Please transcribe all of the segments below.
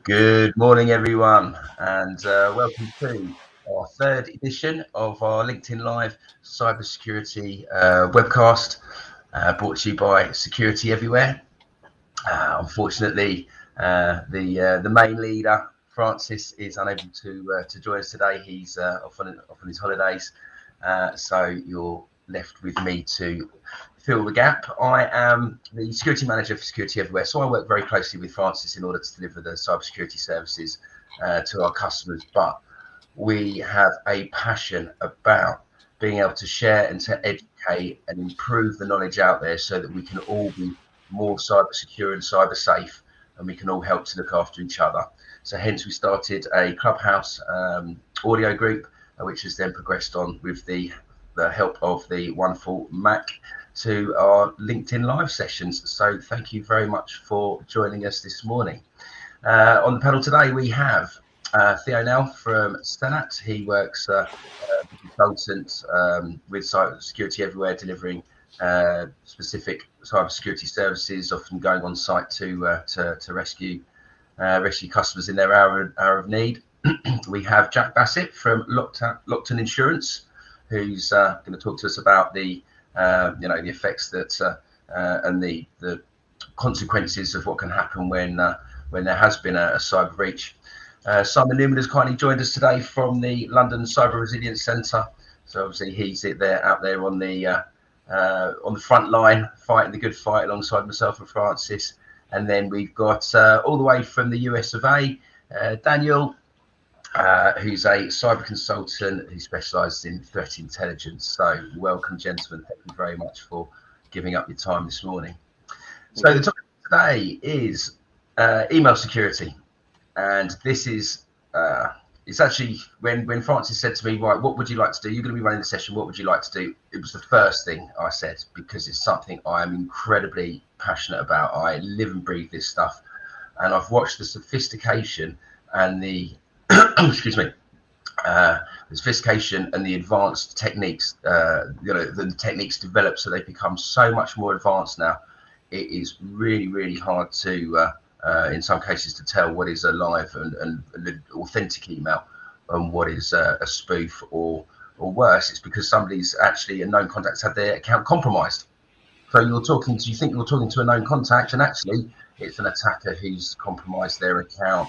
Good morning, everyone, and welcome to our third edition of our LinkedIn Live cybersecurity webcast, brought to you by Security Everywhere. Unfortunately, the main leader, Francis, is unable to join us today. He's off on his holidays, so you're left with me to fill the gap. I am the security manager for Security Everywhere, so I work very closely with Francis in order to deliver the cybersecurity services to our customers. But we have a passion about being able to share and to educate and improve the knowledge out there so that we can all be more cyber secure and cyber safe, and we can all help to look after each other. So hence we started a Clubhouse audio group, which has then progressed on with the help of the wonderful Mac to our LinkedIn Live sessions. So thank you very much for joining us this morning. On the panel today we have Theo Nell from Stenat. He works as a consultant with Security Everywhere, delivering specific cybersecurity services, often going on site to rescue customers in their hour of need. We have Jack Bassett from Lockton Insurance, who's going to talk to us about the the effects that and the consequences of what can happen when there has been a cyber breach. Simon Newman has kindly joined us today from the London Cyber Resilience Centre. So obviously he's out there on the front line, fighting the good fight alongside myself and Francis. And then we've got all the way from the US of A, Daniel, who's a cyber consultant who specialises in threat intelligence. So welcome, gentlemen. Thank you very much for giving up your time this morning. So the topic today is email security. And this is, it's actually, when Francis said to me, right, what would you like to do? You're going to be running the session. What would you like to do? It was the first thing I said, because it's something I am incredibly passionate about. I live and breathe this stuff. And I've watched the sophistication and the, excuse me, the sophistication and the advanced techniques, the techniques developed, so they've become so much more advanced now. It is really, really hard to, in some cases, to tell what is a live and authentic email and what is a spoof, or worse, it's because somebody's actually, a known contact's had their account compromised. So you think you're talking to a known contact, and actually it's an attacker who's compromised their account.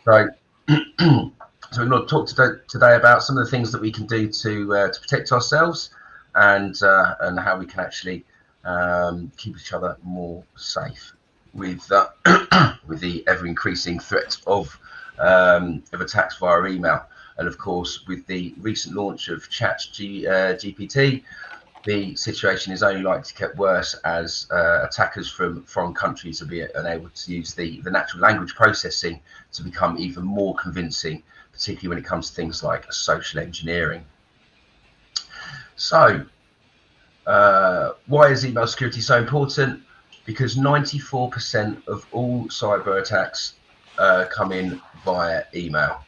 So so we're going to talk today about some of the things that we can do to protect ourselves, and how we can actually keep each other more safe with with the ever-increasing threat of attacks via email. And of course, with the recent launch of ChatGPT, the situation is only likely to get worse as attackers from foreign countries are being unable to use the natural language processing to become even more convincing, particularly when it comes to things like social engineering. So why is email security so important? Because 94% of all cyber attacks come in via email.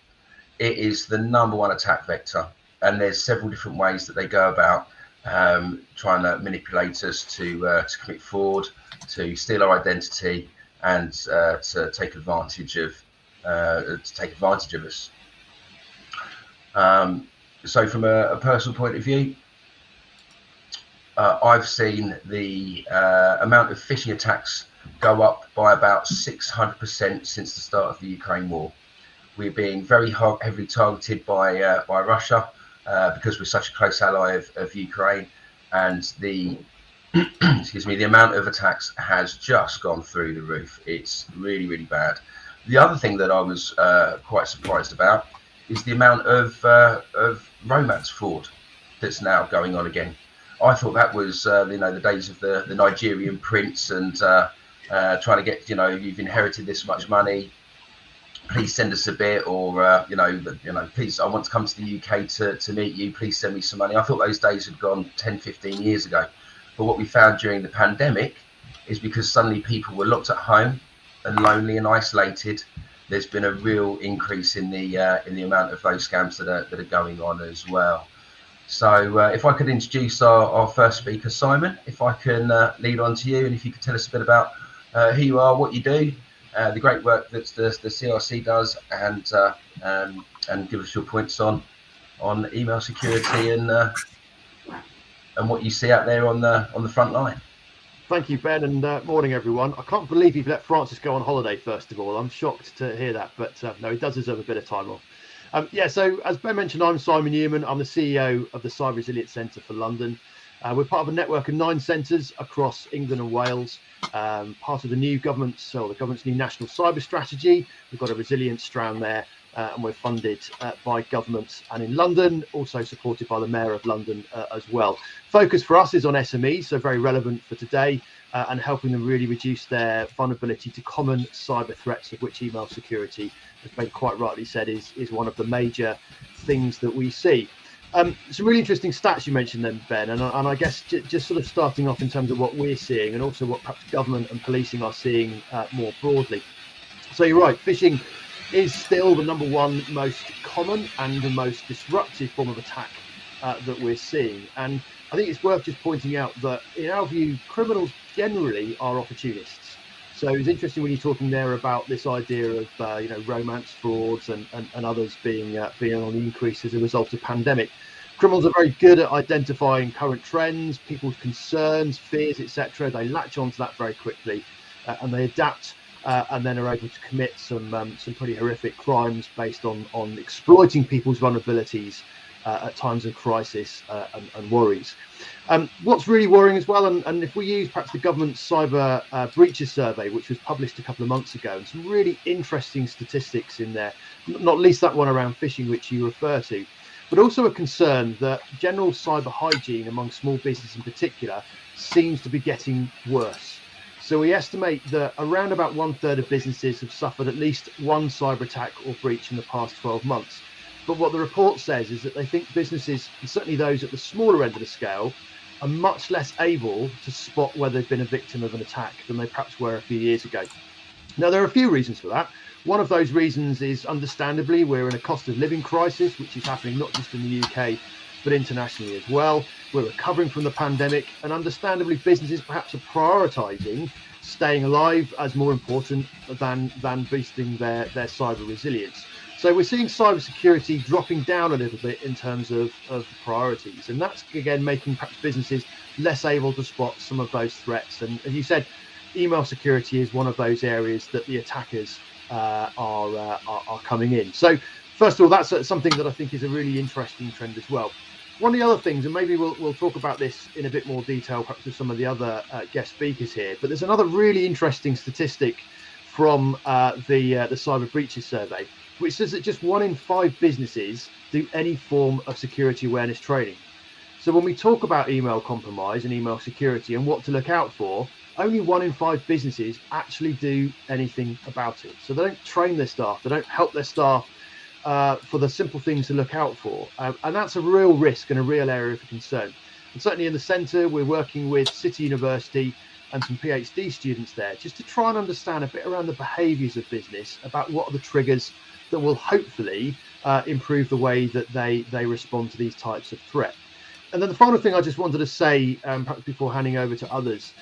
It is the #1 attack vector, and there's several different ways that they go about trying to manipulate us to commit fraud, to steal our identity, and to take advantage of us. So from a personal point of view, I've seen the amount of phishing attacks go up by about 600% since the start of the Ukraine war. We're being very heavily targeted by Russia because we're such a close ally of Ukraine, and the the amount of attacks has just gone through the roof. It's really, really bad. The other thing that I was quite surprised about is the amount of romance fraud that's now going on again. I thought that was the days of the Nigerian prince and trying to get, you've inherited this much money, please send us a bit, or please, I want to come to the UK to meet you, please send me some money. I thought those days had gone 10-15 years ago. But what we found during the pandemic is, because suddenly people were locked at home and lonely and isolated, there's been a real increase in the amount of those scams that are going on as well. So if I could introduce our first speaker, Simon, if I can lead on to you, and if you could tell us a bit about who you are, what you do, the great work that the CRC does, and give us your points on email security and what you see out there on the front line. Thank you, Ben, and morning, everyone. I can't believe you've let Francis go on holiday, first of all. I'm shocked to hear that, but no, he does deserve a bit of time off. So as Ben mentioned, I'm Simon Newman. I'm the CEO of the Cyber Resilience Centre for London. We're part of a network of 9 centres across England and Wales, part of the new government's new national cyber strategy. We've got a resilience strand there, and we're funded by government, and in London, also supported by the Mayor of London as well. Focus for us is on SMEs, so very relevant for today, and helping them really reduce their vulnerability to common cyber threats, of which email security, as Ben quite rightly said, is one of the major things that we see. Some really interesting stats you mentioned then, Ben, and I guess just sort of starting off in terms of what we're seeing and also what perhaps government and policing are seeing more broadly. So you're right, phishing is still the number one most common and the most disruptive form of attack that we're seeing. And I think it's worth just pointing out that in our view, criminals generally are opportunists. So it's interesting when you're talking there about this idea of romance frauds and others being on the increase as a result of pandemic. Criminals are very good at identifying current trends, people's concerns, fears, etc. They latch onto that very quickly, and they adapt, and then are able to commit some pretty horrific crimes based on exploiting people's vulnerabilities at times of crisis and worries. What's really worrying as well, and if we use perhaps the government's cyber breaches survey, which was published a couple of months ago, and some really interesting statistics in there, not least that one around phishing, which you refer to, but also a concern that general cyber hygiene among small business in particular seems to be getting worse. So we estimate that around about 1/3 of businesses have suffered at least one cyber attack or breach in the past 12 months. But what the report says is that they think businesses, and certainly those at the smaller end of the scale, are much less able to spot whether they've been a victim of an attack than they perhaps were a few years ago. Now, there are a few reasons for that. One of those reasons is, understandably, we're in a cost of living crisis, which is happening not just in the UK, but internationally as well. We're recovering from the pandemic, and understandably, businesses perhaps are prioritising staying alive as more important than boosting their cyber resilience. So we're seeing cybersecurity dropping down a little bit in terms of priorities, and that's again making perhaps businesses less able to spot some of those threats. And as you said, email security is one of those areas that the attackers are coming in. So first of all, that's something that I think is a really interesting trend as well. One of the other things, and maybe we'll talk about this in a bit more detail perhaps with some of the other guest speakers here, but there's another really interesting statistic from the cyber breaches survey, which says that just 1 in 5 businesses do any form of security awareness training. So when we talk about email compromise and email security and what to look out for, only 1 in 5 businesses actually do anything about it. So they don't train their staff, they don't help their staff for the simple things to look out for. And that's a real risk and a real area of concern. And certainly in the centre, we're working with City University and some PhD students there just to try and understand a bit around the behaviours of business, about what are the triggers that will hopefully improve the way that they respond to these types of threat. And then the final thing I just wanted to say, perhaps before handing over to others,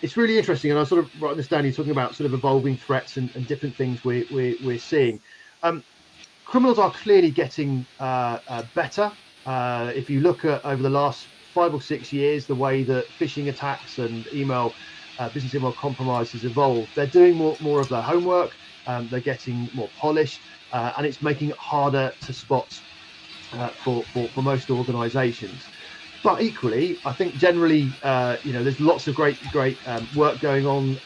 it's really interesting, and I sort of understand you're talking about sort of evolving threats and different things we're seeing. Criminals are clearly getting better. If you look at over the last 5 or 6 years, the way that phishing attacks and business email compromise has evolved, they're doing more of their homework. They're getting more polished, and it's making it harder to spot for most organisations. But equally, I think generally, there's lots of great work going on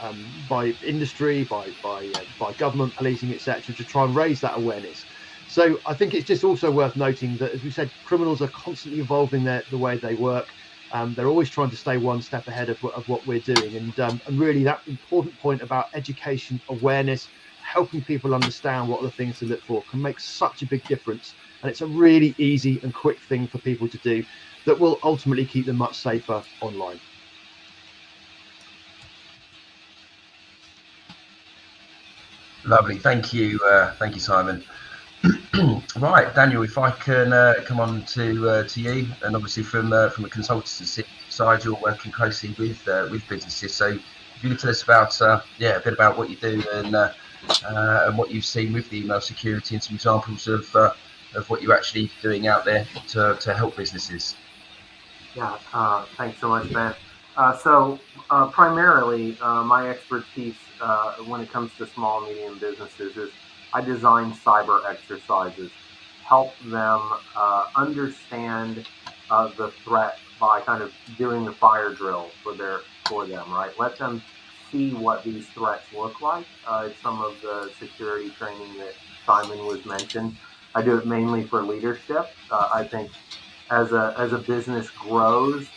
by industry, by government, policing, etc., to try and raise that awareness. So I think it's just also worth noting that, as we said, criminals are constantly evolving the way they work. They're always trying to stay one step ahead of what we're doing, and really that important point about education, awareness, helping people understand what are the things to look for can make such a big difference. And it's a really easy and quick thing for people to do that will ultimately keep them much safer online. Lovely, thank you, Simon. Right, Daniel, if I can come on to you, and obviously from a consultancy side, you're working closely with businesses. So if you could tell us about a bit about what you do and what you've seen with the email security and some examples of what you're actually doing out there to help businesses. Yeah, thanks so much, Ben. Primarily, my expertise when it comes to small and medium businesses is I design cyber exercises, help them understand the threat by kind of doing the fire drill for them, right? Let them see what these threats look like. It's some of the security training that Simon was mentioned. I do it mainly for leadership. I think as a business grows,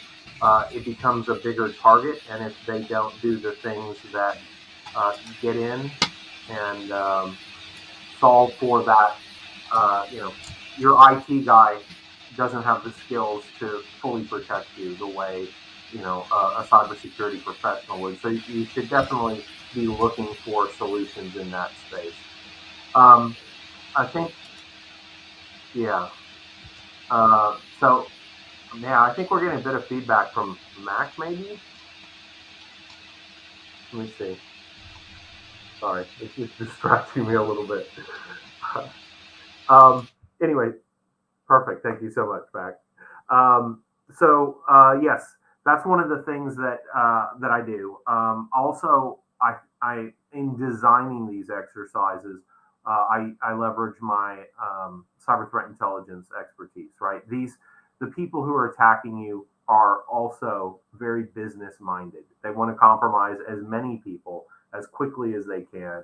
it becomes a bigger target, and if they don't do the things that get in and solve for that, your IT guy doesn't have the skills to fully protect you the way a cybersecurity professional would. So you should definitely be looking for solutions in that space. I think, yeah. I think we're getting a bit of feedback from Mac, maybe. Let me see. Sorry, it's just distracting me a little bit. Anyway, perfect. Thank you so much, Mac. Yes, that's one of the things that I do. Also, I in designing these exercises, I leverage my cyber threat intelligence expertise. Right, the people who are attacking you are also very business minded. They want to compromise as many people as quickly as they can.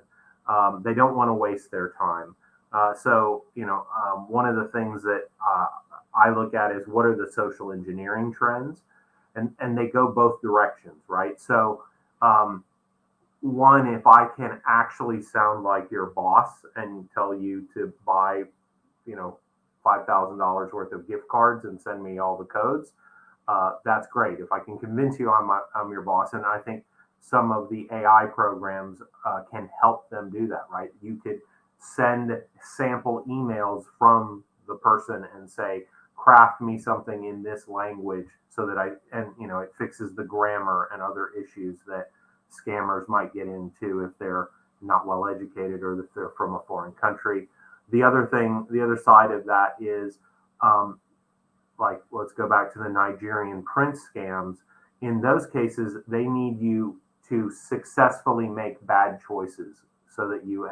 They don't want to waste their time. One of the things that I look at is what are the social engineering trends, and they go both directions, right? So, one, if I can actually sound like your boss and tell you to buy, $5,000 worth of gift cards and send me all the codes, that's great. If I can convince you I'm your boss, and I think some of the AI programs can help them do that, right? You could send sample emails from the person and say, craft me something in this language so that it fixes the grammar and other issues that scammers might get into if they're not well educated or if they're from a foreign country. The other side of that is, let's go back to the Nigerian prince scams. In those cases, they need you to successfully make bad choices so that you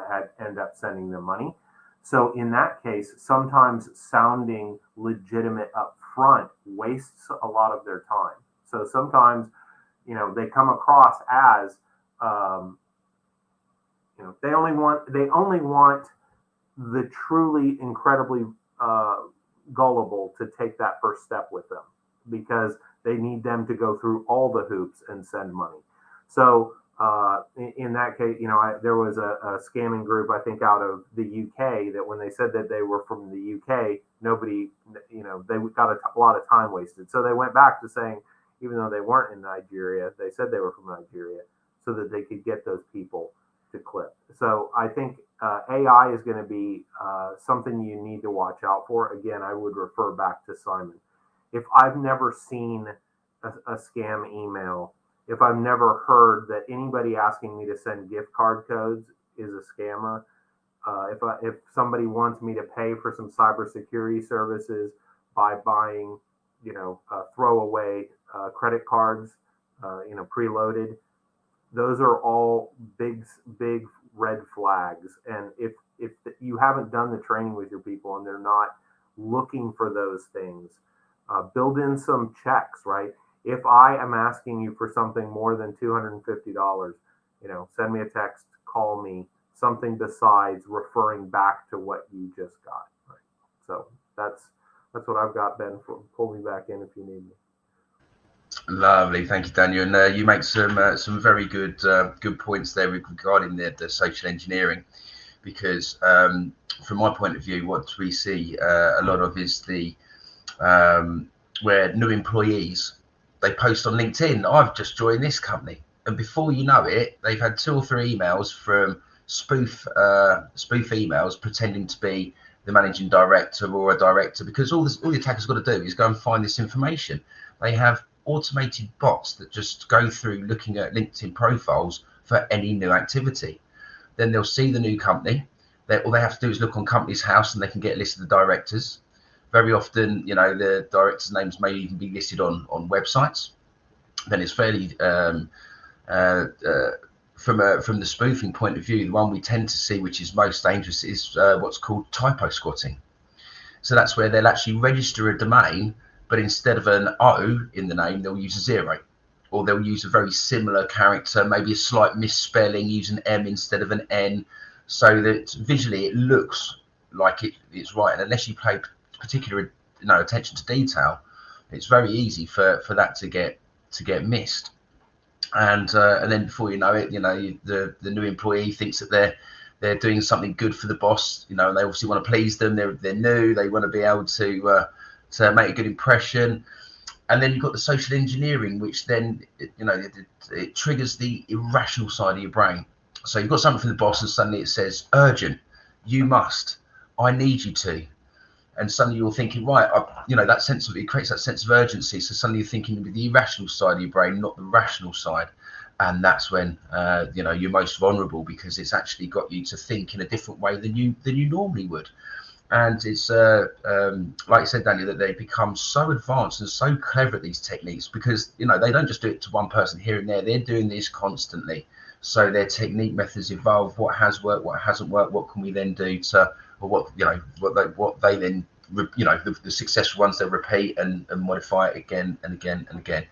end up sending them money. So in that case, sometimes sounding legitimate up front wastes a lot of their time. So sometimes, they come across as, they only want the truly incredibly gullible to take that first step with them because they need them to go through all the hoops and send money. So in that case, there was a scamming group, I think, out of the UK that when they said that they were from the UK, nobody, they got a lot of time wasted. So they went back to saying, even though they weren't in Nigeria, they said they were from Nigeria so that they could get those people to click. So I think AI is going to be something you need to watch out for. Again, I would refer back to Simon. If I've never seen a scam email, if I've never heard that anybody asking me to send gift card codes is a scammer, if somebody wants me to pay for some cybersecurity services by buying, throwaway credit cards, preloaded, those are all big red flags. And if you haven't done the training with your people and they're not looking for those things, build in some checks, right? If I am asking you for something more than $250, send me a text, call me, something besides referring back to what you just got. Right? So that's what I've got, Ben. Pull me back in if you need me. Lovely, thank you, Daniel. And you make some very good points there regarding the social engineering, because from my point of view, what we see a lot of is the where new employees, they post on LinkedIn, I've just joined this company, and before you know it, they've had 2 or 3 emails from spoof emails pretending to be the managing director or a director, because all the attacker's got to do is go and find this information. They have automated bots that just go through looking at LinkedIn profiles for any new activity. Then they'll see the new company. All they have to do is look on Companies House and they can get a list of the directors. Very often, the directors' names may even be listed on websites. Then it's fairly, from the spoofing point of view, the one we tend to see, which is most dangerous, is what's called typo squatting. So that's where they'll actually register a domain, but instead of an O in the name, they'll use a 0. Or they'll use a very similar character, maybe a slight misspelling, use an M instead of an N, so that visually it looks like it's right. And unless you pay particular attention to detail, it's very easy for that to get missed. And then before you know it, the new employee thinks that they're doing something good for the boss. They obviously want to please them. They're new. They want to be able to make a good impression. And then you've got the social engineering, which then it triggers the irrational side of your brain. So you've got something from the boss, and suddenly it says urgent, you must, I need you to. And suddenly you're thinking, right, it creates that sense of urgency. So suddenly you're thinking with the irrational side of your brain, not the rational side. And that's when you're most vulnerable, because it's actually got you to think in a different way than you normally would. And it's like you said, Daniel, that they become so advanced and so clever at these techniques, because they don't just do it to one person here and there. They're doing this constantly. So their technique methods evolve. What has worked, what hasn't worked, what can we then do to, or what they then, the successful ones, they'll repeat and modify it again and again and again.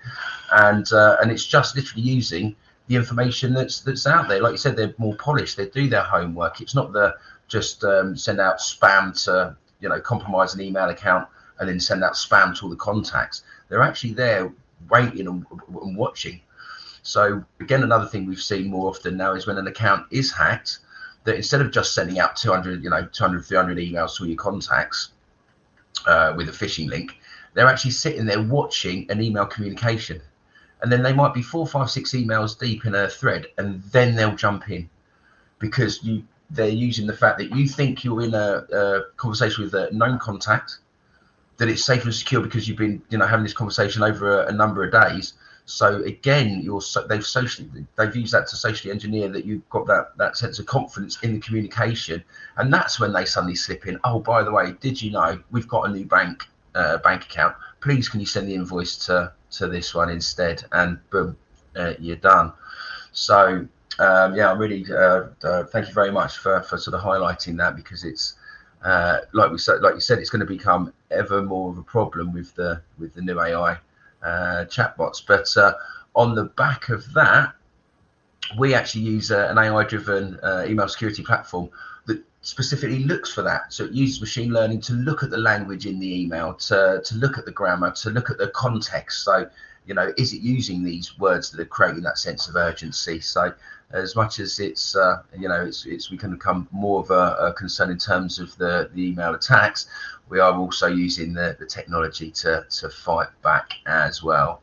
And it's just literally using the information that's out there. Like you said, they're more polished. They do their homework. It's not just send out spam to compromise an email account and then send out spam to all the contacts. They're actually there waiting and watching. So again, another thing we've seen more often now is when an account is hacked, that instead of just sending out 200, 300 emails to all your contacts with a phishing link, they're actually sitting there watching an email communication. And then they might be 4, 5, 6 emails deep in a thread, and then they'll jump in, because they're using the fact that you think you're in a conversation with a known contact, that it's safe and secure because you've been having this conversation over a number of days. So again, they've used that to socially engineer that you've got that sense of confidence in the communication, and that's when they suddenly slip in. Oh, by the way, did you know we've got a new bank account? Please, can you send the invoice to this one instead? And boom, you're done. So I really thank you very much for sort of highlighting that, because it's like you said, it's going to become ever more of a problem with the new AI chatbots. But on the back of that, we actually use an AI-driven email security platform that specifically looks for that. So it uses machine learning to look at the language in the email, to look at the grammar, to look at the context. So is it using these words that are creating that sense of urgency? So as much as it's we can become more of a concern in terms of the email attacks, we are also using the technology to fight back as well.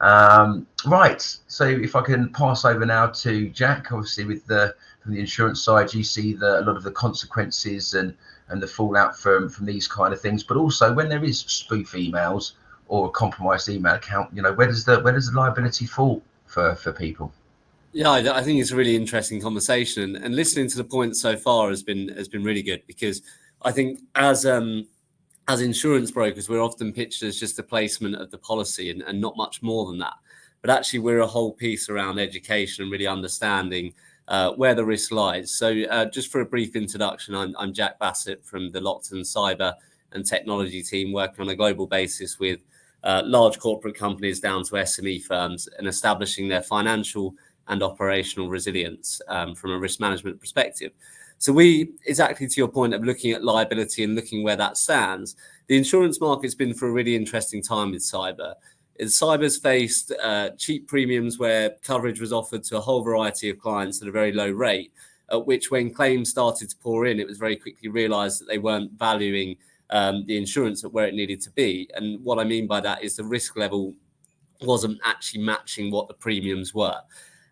Right, so if I can pass over now to Jack, obviously from the insurance side, you see a lot of the consequences and the fallout from these kind of things, but also when there is spoof emails or a compromised email account, where does the liability fall for people? Yeah, I think it's a really interesting conversation, and listening to the points so far has been really good, because I think as insurance brokers, we're often pitched as just a placement of the policy and not much more than that. But actually, we're a whole piece around education and really understanding where the risk lies. So just for a brief introduction, I'm Jack Bassett from the Lockton Cyber and Technology team, working on a global basis with large corporate companies down to SME firms, and establishing their financial and operational resilience from a risk management perspective. So exactly to your point of looking at liability and looking where that stands, the insurance market's been for a really interesting time with cyber. Cyber's faced cheap premiums where coverage was offered to a whole variety of clients at a very low rate, at which when claims started to pour in, it was very quickly realised that they weren't valuing the insurance at where it needed to be. And what I mean by that is the risk level wasn't actually matching what the premiums were.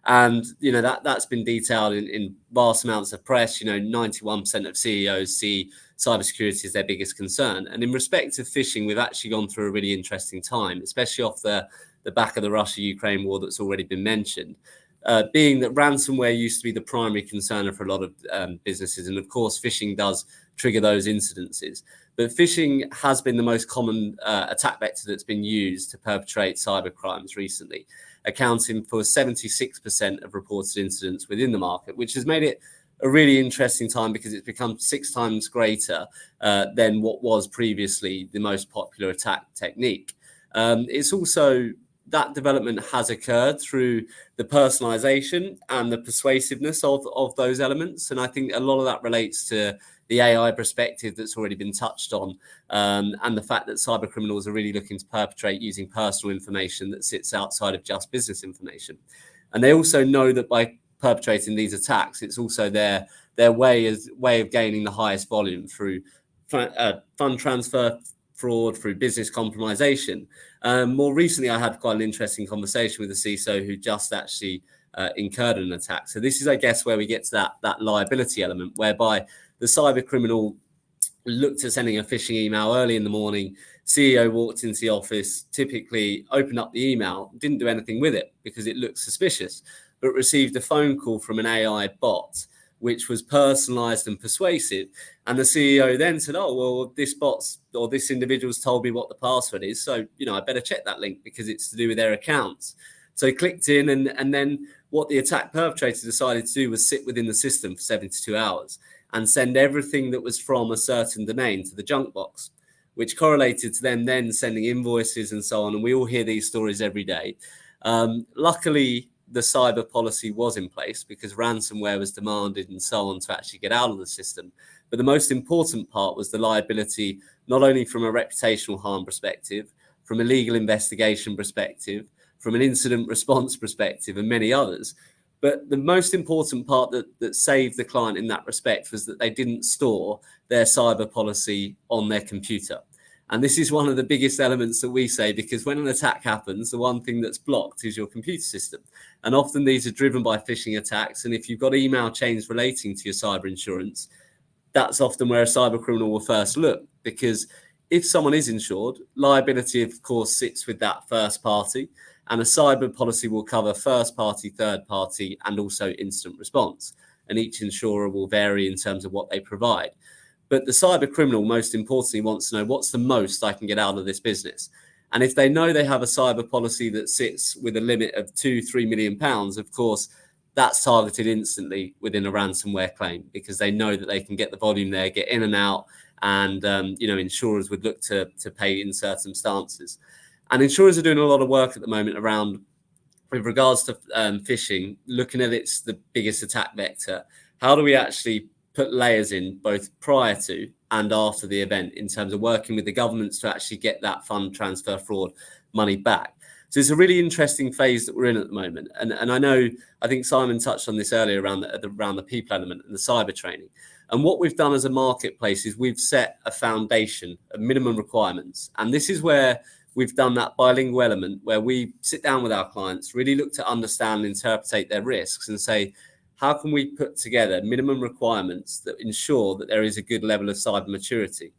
And, that's been detailed in vast amounts of press. 91% of CEOs see cybersecurity as their biggest concern. And in respect of phishing, we've actually gone through a really interesting time, especially off the the back of the Russia-Ukraine war that's already been mentioned. Being that ransomware used to be the primary concern for a lot of businesses. And of course, phishing does trigger those incidences. But phishing has been the most common attack vector that's been used to perpetrate cyber crimes recently, accounting for 76% of reported incidents within the market, which has made it a really interesting time because it's become 6 times greater than what was previously the most popular attack technique. It's also that development has occurred through the personalization and the persuasiveness of those elements. And I think a lot of that relates to the AI perspective that's already been touched on, and the fact that cyber criminals are really looking to perpetrate using personal information that sits outside of just business information. And they also know that by perpetrating these attacks, it's also their way of gaining the highest volume through fund transfer fraud, through business compromisation. More recently, I had quite an interesting conversation with a CISO who just actually incurred an attack. So this is, I guess, where we get to that liability element, whereby the cyber criminal looked at sending a phishing email early in the morning. CEO walked into the office, typically opened up the email, didn't do anything with it because it looked suspicious, but received a phone call from an AI bot, which was personalized and persuasive. And the CEO then said, oh, well, this bot's or this individual's told me what the password is. So, I better check that link because it's to do with their accounts. So he clicked in, and then what the attack perpetrator decided to do was sit within the system for 72 hours and send everything that was from a certain domain to the junk box, which correlated to them then sending invoices and so on. And we all hear these stories every day. Luckily, the cyber policy was in place because ransomware was demanded and so on to actually get out of the system. But the most important part was the liability, not only from a reputational harm perspective, from a legal investigation perspective, from an incident response perspective, and many others. But the most important part that saved the client in that respect was that they didn't store their cyber policy on their computer. And this is one of the biggest elements that we say, because when an attack happens, the one thing that's blocked is your computer system. And often these are driven by phishing attacks. And if you've got email chains relating to your cyber insurance, that's often where a cyber criminal will first look, because if someone is insured, liability, of course, sits with that first party. And a cyber policy will cover first party, third party, and also incident response. And each insurer will vary in terms of what they provide. But the cyber criminal, most importantly, wants to know what's the most I can get out of this business. And if they know they have a cyber policy that sits with a limit of £2-3 million, of course, that's targeted instantly within a ransomware claim, because they know that they can get the volume there, get in and out, and insurers would look to pay in certain stances. And insurers are doing a lot of work at the moment around, with regards to phishing, looking at it's the biggest attack vector. How do we actually put layers in both prior to and after the event in terms of working with the governments to actually get that fund transfer fraud money back? So it's a really interesting phase that we're in at the moment. And I think Simon touched on this earlier around the people element and the cyber training. And what we've done as a marketplace is we've set a foundation of minimum requirements. And this is where we've done that bilingual element where we sit down with our clients, really look to understand and interpret their risks and say, how can we put together minimum requirements that ensure that there is a good level of cyber maturity?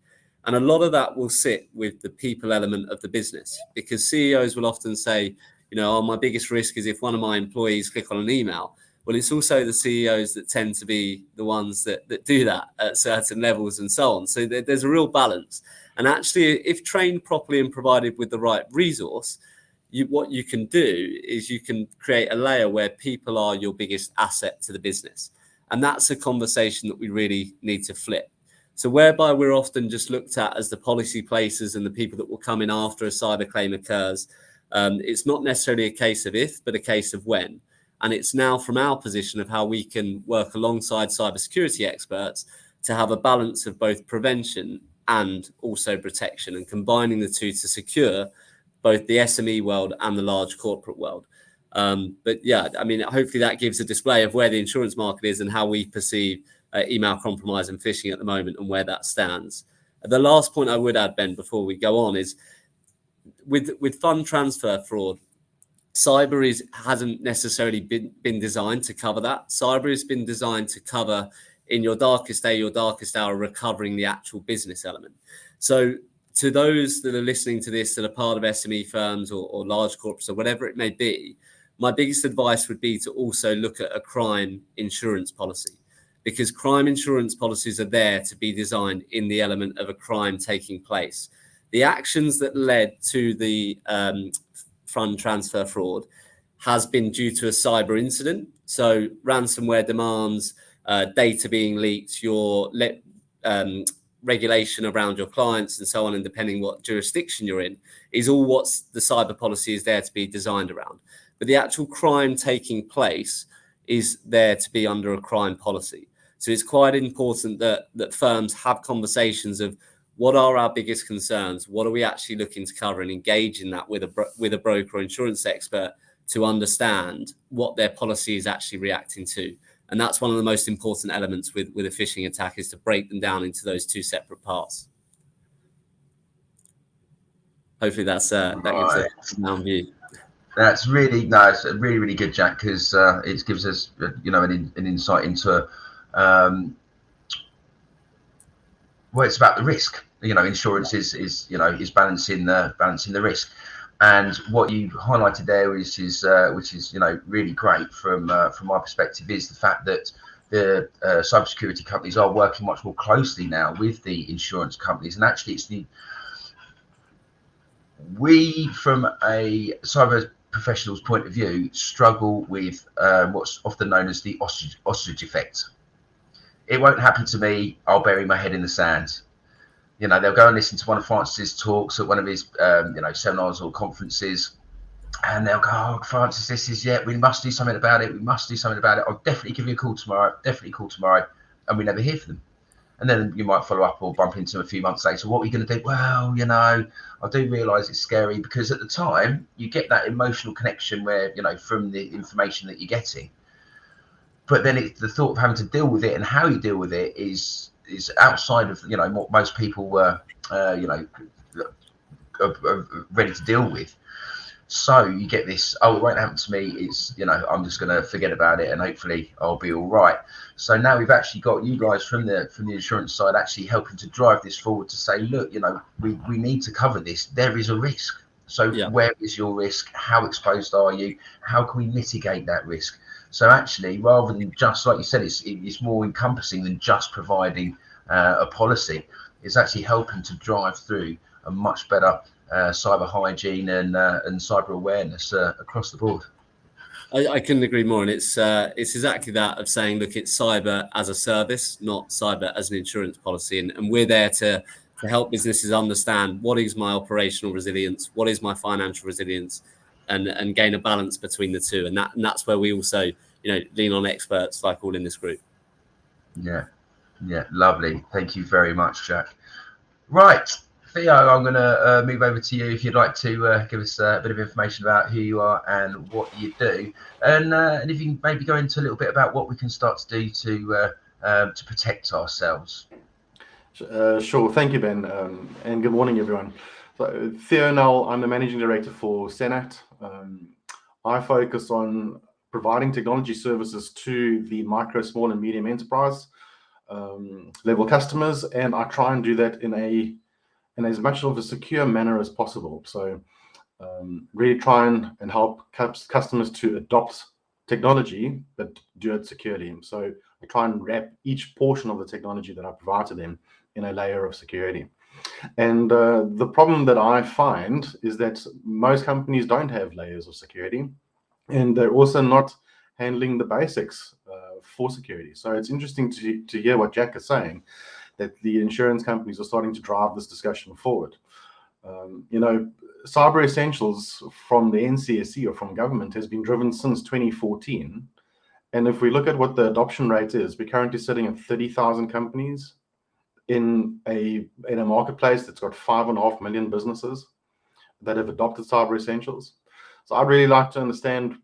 And a lot of that will sit with the people element of the business, because CEOs will often say, my biggest risk is if one of my employees click on an email. Well, it's also the CEOs that tend to be the ones that do that at certain levels and so on. So there's a real balance. And actually, if trained properly and provided with the right resource, what you can do is you can create a layer where people are your biggest asset to the business. And that's a conversation that we really need to flip. So whereby we're often just looked at as the policy placers and the people that will come in after a cyber claim occurs. It's not necessarily a case of if, but a case of when. And it's now from our position of how we can work alongside cybersecurity experts to have a balance of both prevention and also protection, and combining the two to secure both the SME world and the large corporate world. But yeah, hopefully that gives a display of where the insurance market is and how we perceive email compromise and phishing at the moment and where that stands. The last point I would add, Ben, before we go on, is with fund transfer fraud, cyber hasn't necessarily been designed to cover that. Cyber has been designed to cover, in your darkest day, your darkest hour, recovering the actual business element. So to those that are listening to this that are part of SME firms or large corporates or whatever it may be, my biggest advice would be to also look at a crime insurance policy, because crime insurance policies are there to be designed in the element of a crime taking place. The actions that led to the fund transfer fraud has been due to a cyber incident. So ransomware demands, data being leaked, your regulation around your clients and so on, and depending what jurisdiction you're in, is all what the cyber policy is there to be designed around. But the actual crime taking place is there to be under a crime policy. So it's quite important that firms have conversations of what are our biggest concerns, what are we actually looking to cover, and engage in that with a broker or insurance expert to understand what their policy is actually reacting to. And that's one of the most important elements with a phishing attack, is to break them down into those two separate parts. Hopefully that gives a sound view. That's really, no, it's really, really good, Jack, because it gives us, an insight into, well, it's about the risk. Insurance is balancing the risk. And what you highlighted there which is really great from my perspective, is the fact that the cybersecurity companies are working much more closely now with the insurance companies. And actually, we, from a cyber professional's point of view, struggle with what's often known as the ostrich effect. It won't happen to me. I'll bury my head in the sand. They'll go and listen to one of Francis's talks at one of his, seminars or conferences, and they'll go, "Oh, Francis, we must do something about it. We must do something about it. I'll definitely give you a call tomorrow. And we never hear from them. And then you might follow up or bump into them a few months later. What are you going to do? Well, I do realise it's scary, because at the time you get that emotional connection where, from the information that you're getting. But then it's the thought of having to deal with it, and how you deal with it is outside of what most people were are ready to deal with. So you get this, oh, it won't happen to me, it's I'm just going to forget about it and hopefully I'll be all right. So now we've actually got you guys from the insurance side actually helping to drive this forward, to say, look, we need to cover this. There is a risk. So Where is your risk? How exposed are you? How can we mitigate that risk? So actually, rather than just, like you said, it's more encompassing than just providing a policy. It's actually helping to drive through a much better cyber hygiene and cyber awareness across the board. I couldn't agree more, and it's exactly that, of saying, look, it's cyber as a service, not cyber as an insurance policy, and we're there to help businesses understand what is my operational resilience, what is my financial resilience, and gain a balance between the two, and that's where we also lean on experts like all in this group. Yeah, lovely. Thank you very much, Jack. Right, Theo, I'm going to move over to you if you'd like to give us a bit of information about who you are and what you do, and if you can maybe go into a little bit about what we can start to do to protect ourselves. Sure. Thank you, Ben, and good morning, everyone. So, Theo Null, I'm the Managing Director for Senat. I focus on providing technology services to the micro, small, and medium enterprise level customers, and I try and do that in as much of a secure manner as possible. So really try and help customers to adopt technology, but do it securely. So I try and wrap each portion of the technology that I provide to them in a layer of security. And the problem that I find is that most companies don't have layers of security, and they're also not handling the basics for security. So it's interesting to hear what Jack is saying, that the insurance companies are starting to drive this discussion forward. Cyber Essentials from the NCSC or from government has been driven since 2014. And if we look at what the adoption rate is, we're currently sitting at 30,000 companies in a marketplace that's got 5.5 million businesses that have adopted Cyber Essentials. So I'd really like to understand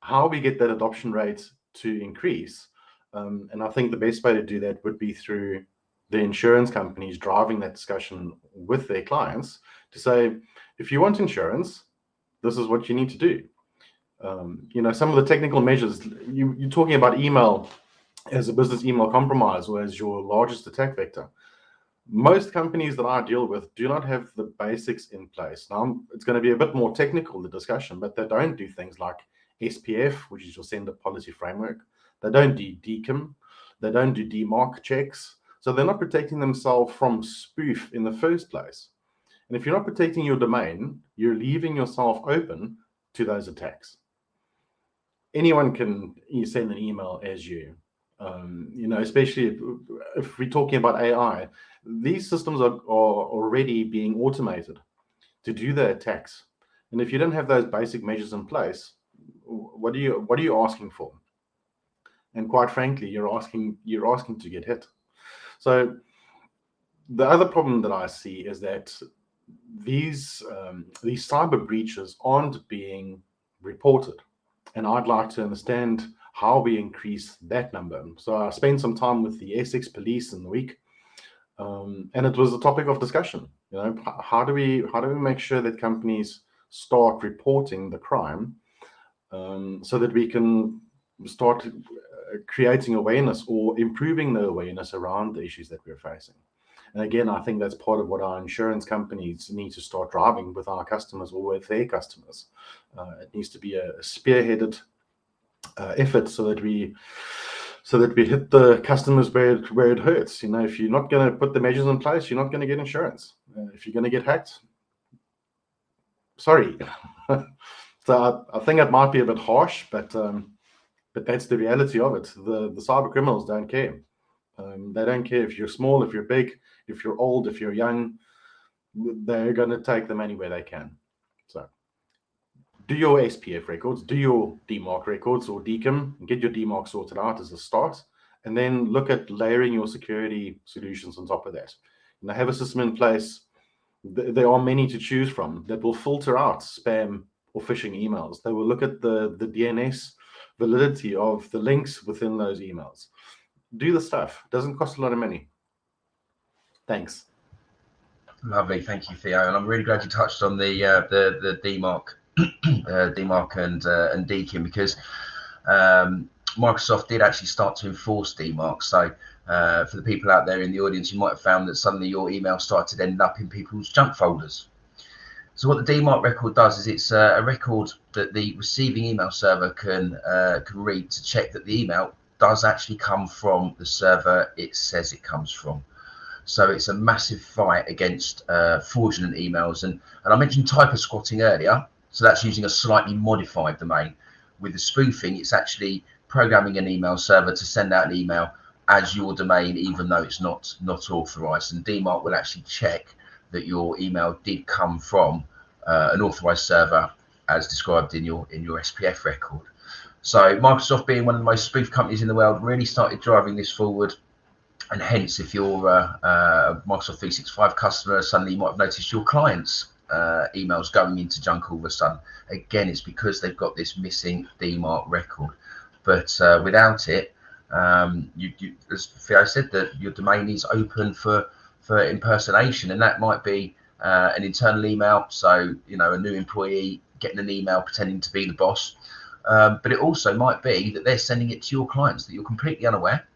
how we get that adoption rate to increase. And I think the best way to do that would be through the insurance companies driving that discussion with their clients to say, if you want insurance, this is what you need to do. Some of the technical measures, you're talking about email as a business email compromise or as your largest attack vector. most companies that I deal with do not have the basics in place. Now, it's going to be a bit more technical, the discussion, but they don't do things like SPF, which is your sender policy framework. They don't do DKIM. They don't do DMARC checks. So they're not protecting themselves from spoof in the first place. And if you're not protecting your domain, you're leaving yourself open to those attacks. Anyone can send an email as you. Especially if we're talking about AI, these systems are already being automated to do the attacks. And if you don't have those basic measures in place, what are you asking for? And quite frankly, you're asking to get hit. So the other problem that I see is that these cyber breaches aren't being reported, and I'd like to understand how we increase that number. So I spent some time with the Essex police in the week, and it was a topic of discussion. How do we make sure that companies start reporting the crime, so that we can start creating awareness or improving the awareness around the issues that we're facing. And again, I think that's part of what our insurance companies need to start driving with our customers or with their customers. It needs to be a spearheaded effort so that we hit the customers where it hurts. If you're not going to put the measures in place, you're not going to get insurance. If you're going to get hacked, sorry. So I think it might be a bit harsh, but that's the reality of it. The cyber criminals don't care. They don't care if you're small, if you're big, if you're old, if you're young. They're going to take the money where they can. So do your SPF records, do your DMARC records or DKIM, and get your DMARC sorted out as a start, and then look at layering your security solutions on top of that. Have a system in place. There are many to choose from that will filter out spam or phishing emails. They will look at the DNS validity of the links within those emails. Do the stuff. It doesn't cost a lot of money. Thanks. Lovely, thank you, Theo. And I'm really glad you touched on the DMARC, DMARC and DKIM, because Microsoft did actually start to enforce DMARC. So for the people out there in the audience, you might have found that suddenly your email started to end up in people's junk folders. So what the DMARC record does is it's a record that the receiving email server can read to check that the email does actually come from the server it says it comes from. So it's a massive fight against fraudulent emails. And I mentioned typo squatting earlier. So that's using a slightly modified domain. With the spoofing, it's actually programming an email server to send out an email as your domain, even though it's not authorized. And DMARC will actually check that your email did come from an authorized server as described in your SPF record. So Microsoft, being one of the most spoofed companies in the world, really started driving this forward. And hence, if you're a Microsoft 365 customer, suddenly you might have noticed your clients' emails going into junk all of a sudden. Again, it's because they've got this missing DMARC record. But without it, as Theo said, that your domain is open for impersonation, and that might be an internal email. So, a new employee getting an email pretending to be the boss. But it also might be that they're sending it to your clients that you're completely unaware.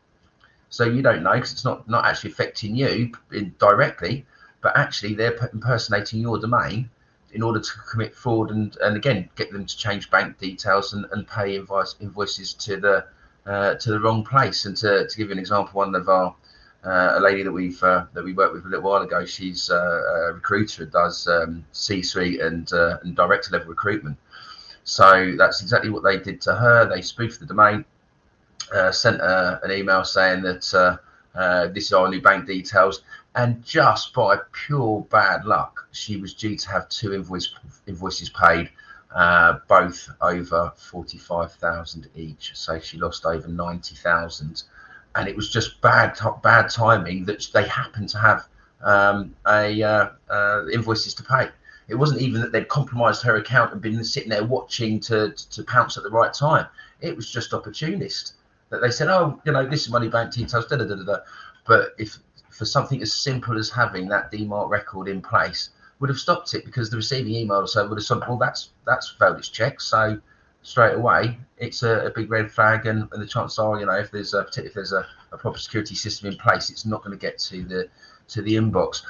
So you don't know, because it's not actually affecting you directly, but actually they're impersonating your domain in order to commit fraud and again get them to change bank details and pay invoices to the wrong place. And to give you an example, one of our a lady that we worked with a little while ago, she's a recruiter, does C-suite and director level recruitment. So that's exactly what they did to her. They spoofed the domain, sent an email saying that this is our new bank details, and just by pure bad luck, she was due to have two invoices paid, both over 45,000 each. So she lost over 90,000, and it was just bad timing that they happened to have invoices to pay. It wasn't even that they'd compromised her account and been sitting there watching to pounce at the right time. It was just opportunist that they said, oh, this is money bank details, da da da da. But if for something as simple as having that DMARC record in place, would have stopped it, because the receiving email so would have said, well, that's failed its check. So straight away, it's a big red flag, and the chances are, if there's a proper security system in place, it's not going to get to to the inbox.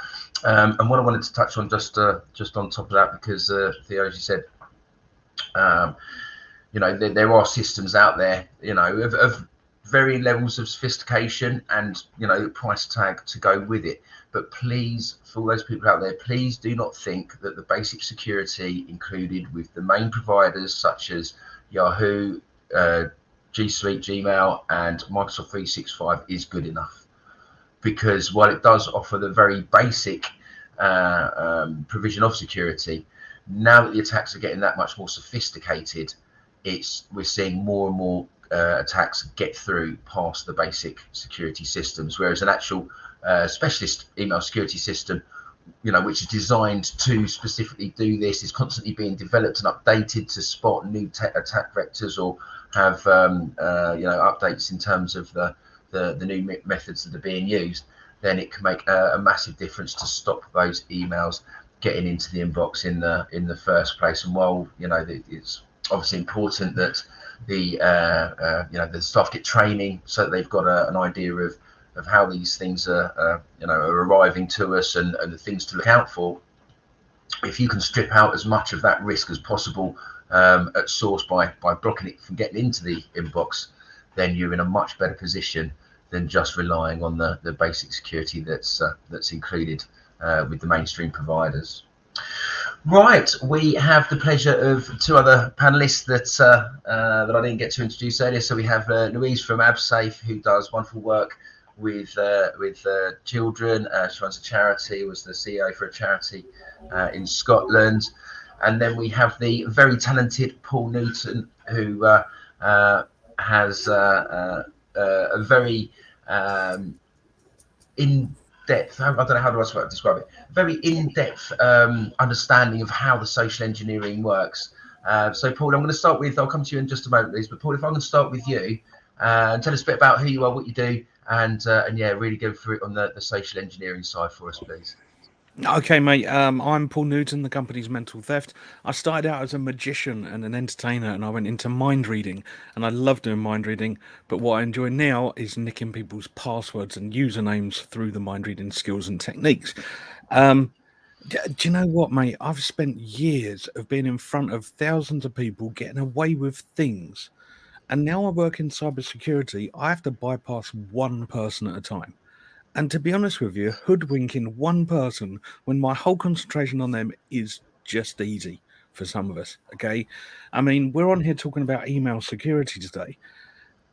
And what I wanted to touch on just on top of that, because Theo, as you said, there are systems out there, of varying levels of sophistication and, the price tag to go with it. But please, for all those people out there, please do not think that the basic security included with the main providers such as Yahoo, G Suite, Gmail, and Microsoft 365 is good enough. Because while it does offer the very basic provision of security, now that the attacks are getting that much more sophisticated, we're seeing more and more attacks get through past the basic security systems, whereas an actual specialist email security system, which is designed to specifically do this, is constantly being developed and updated to spot new attack vectors or have updates in terms of the new methods that are being used. Then it can make a massive difference to stop those emails getting into the inbox in the first place. And while it's obviously important that the staff get training so that they've got an idea of how these things are arriving to us and the things to look out for. If you can strip out as much of that risk as possible at source by blocking it from getting into the inbox, then you're in a much better position than just relying on the basic security that's included with the mainstream providers. Right, we have the pleasure of two other panelists that I didn't get to introduce earlier. So we have Louise from AbSafe, who does wonderful work with children. She runs a charity, was the CEO for a charity in Scotland. And then we have the very talented Paul Newton, who has a very in-depth, I don't know how do I describe it, very in-depth understanding of how the social engineering works. So Paul, I'm going to start with, I'll come to you in just a moment, Liz, but Paul, if I'm going to start with you, and tell us a bit about who you are, what you do, and yeah, really go through it on the social engineering side for us, please. Okay, mate. I'm Paul Newton, the company's Mental Theft. I started out as a magician and an entertainer, and I went into mind reading, and I love doing mind reading. But what I enjoy now is nicking people's passwords and usernames through the mind reading skills and techniques. Do you know what, mate? I've spent years of being in front of thousands of people getting away with things, and now I work in cybersecurity. I have to bypass one person at a time. And to be honest with you, hoodwinking one person when my whole concentration on them is just easy for some of us, okay? I mean, we're on here talking about email security today.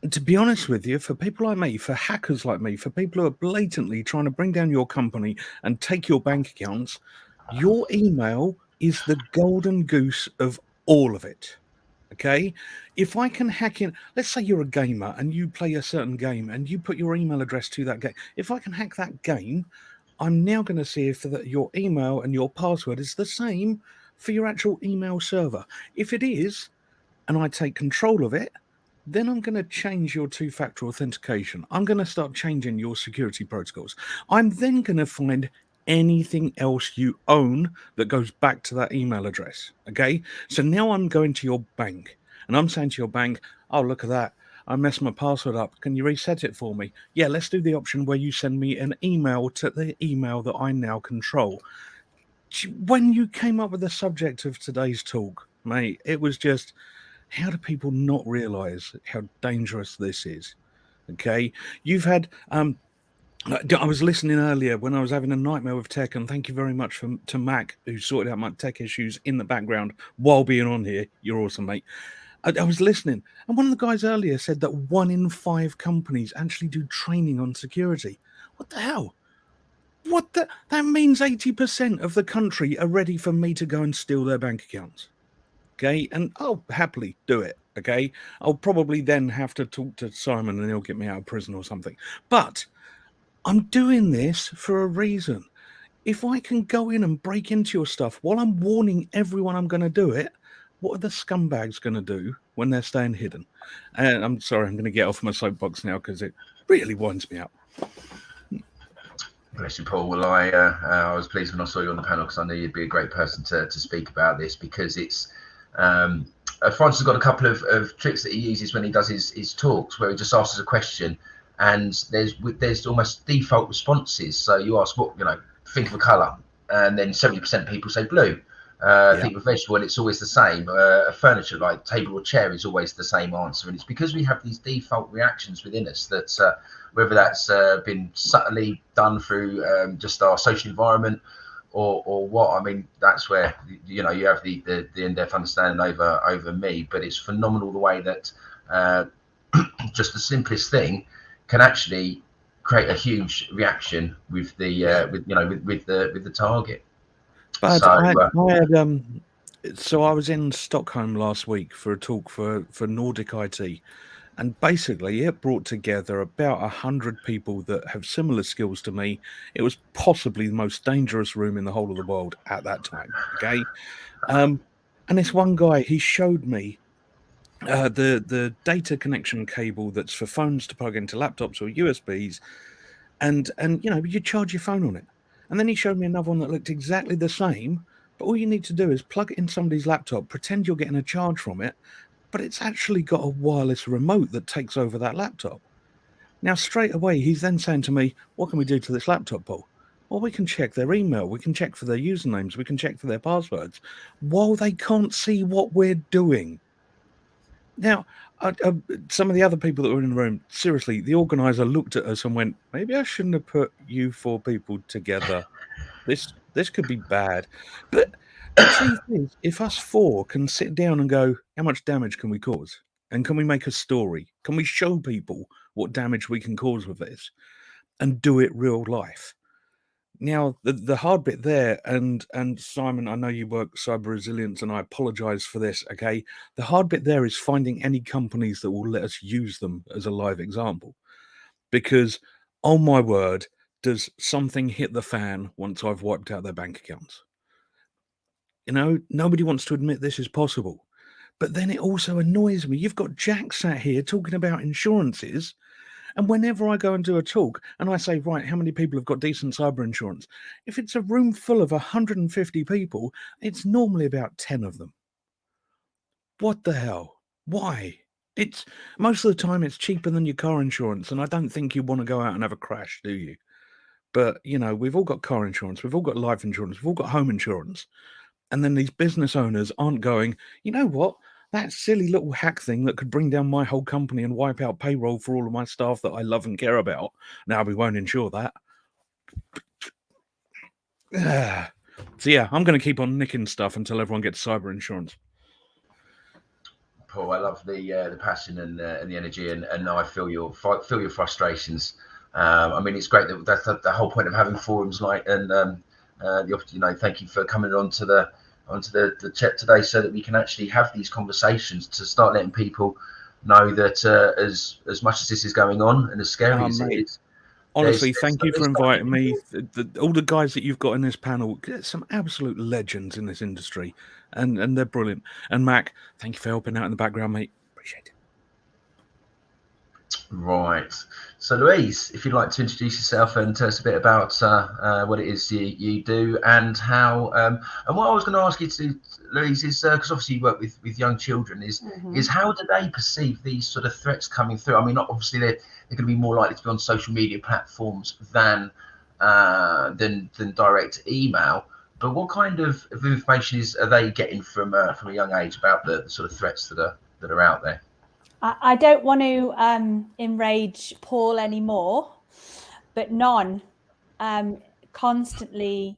And to be honest with you, for people like me, for hackers like me, for people who are blatantly trying to bring down your company and take your bank accounts, your email is the golden goose of all of it. Okay, if I can hack in, let's say you're a gamer and you play a certain game and you put your email address to that game. If I can hack that game, I'm now going to see if your email and your password is the same for your actual email server. If it is, and I take control of it, then I'm going to change your two-factor authentication. I'm going to start changing your security protocols. I'm then going to find anything else you own that goes back to that email address. Okay, so now I'm going to your bank and I'm saying to your bank, oh, look at that, I messed my password up, can you reset it for me? Yeah, let's do the option where you send me an email to the email that I now control. When you came up with the subject of today's talk, mate, it was just, how do people not realize how dangerous this is? Okay, you've had I was listening earlier when I was having a nightmare with tech, and thank you very much to Mac, who sorted out my tech issues in the background while being on here. You're awesome, mate. I was listening, and one of the guys earlier said that 1 in 5 companies actually do training on security. What the hell? That means 80% of the country are ready for me to go and steal their bank accounts. Okay, and I'll happily do it. Okay, I'll probably then have to talk to Simon and he'll get me out of prison or something. But I'm doing this for a reason. If I can go in and break into your stuff while I'm warning everyone I'm going to do it, what are the scumbags going to do when they're staying hidden? And I'm sorry, I'm going to get off my soapbox now because it really winds me up. Bless you, Paul. Well, I was pleased when I saw you on the panel because I knew you'd be a great person to speak about this, because it's Francis has got a couple of tricks that he uses when he does his talks, where he just asks us a question and there's almost default responses. So you ask what, think of a colour, and then 70% of people say blue. Think of a vegetable, and it's always the same. Furniture, like table or chair, is always the same answer, and it's because we have these default reactions within us that whether that's been subtly done through just our social environment or what. I mean, that's where you have the in-depth understanding over me, but it's phenomenal the way that just the simplest thing can actually create a huge reaction with the with the target. But So, I had so I was in Stockholm last week for a talk for Nordic IT, and basically it brought together about 100 people that have similar skills to me. It was possibly the most dangerous room in the whole of the world at that time. Okay, and this one guy, he showed me the data connection cable that's for phones to plug into laptops or USBs, and you charge your phone on it. And then he showed me another one that looked exactly the same, but all you need to do is plug it in somebody's laptop, pretend you're getting a charge from it, but it's actually got a wireless remote that takes over that laptop. Now, straight away, he's then saying to me, what can we do to this laptop, Paul? Well, we can check their email, we can check for their usernames, we can check for their passwords, while they can't see what we're doing. Now, some of the other people that were in the room, seriously, the organizer looked at us and went, maybe I shouldn't have put you four people together. This could be bad. But the truth is, if us four can sit down and go, how much damage can we cause? And can we make a story? Can we show people what damage we can cause with this and do it real life? Now, the hard bit there, and Simon, I know you work cyber resilience, and I apologize for this, okay? The hard bit there is finding any companies that will let us use them as a live example. Because, oh my word, does something hit the fan once I've wiped out their bank accounts? Nobody wants to admit this is possible. But then it also annoys me. You've got Jack sat here talking about insurances, and whenever I go and do a talk and I say, right, how many people have got decent cyber insurance? If it's a room full of 150 people, it's normally about 10 of them. What the hell? Why? It's most of the time it's cheaper than your car insurance, and I don't think you want to go out and have a crash, do you? But, we've all got car insurance, we've all got life insurance, we've all got home insurance. And then these business owners aren't going, you know what? That silly little hack thing that could bring down my whole company and wipe out payroll for all of my staff that I love and care about. Now we won't insure that. So yeah, I'm going to keep on nicking stuff until everyone gets cyber insurance. Paul, I love the passion and the energy, and I feel your frustrations. I mean, it's great that's the whole point of having forums like and thank you for coming onto the chat today, so that we can actually have these conversations to start letting people know that as much as this is going on and as scary as it is. Honestly, thank you for inviting me. All the guys that you've got in this panel, some absolute legends in this industry, and they're brilliant. And Mac, thank you for helping out in the background, mate. Appreciate it. Right. So, Louise, if you'd like to introduce yourself and tell us a bit about what it is you do and how. And what I was going to ask you to do, Louise, is because obviously you work with young children, is how do they perceive these sort of threats coming through? I mean, obviously they're going to be more likely to be on social media platforms than direct email. But what kind of information are they getting from a young age about the sort of threats that are out there? I don't want to enrage Paul anymore, but constantly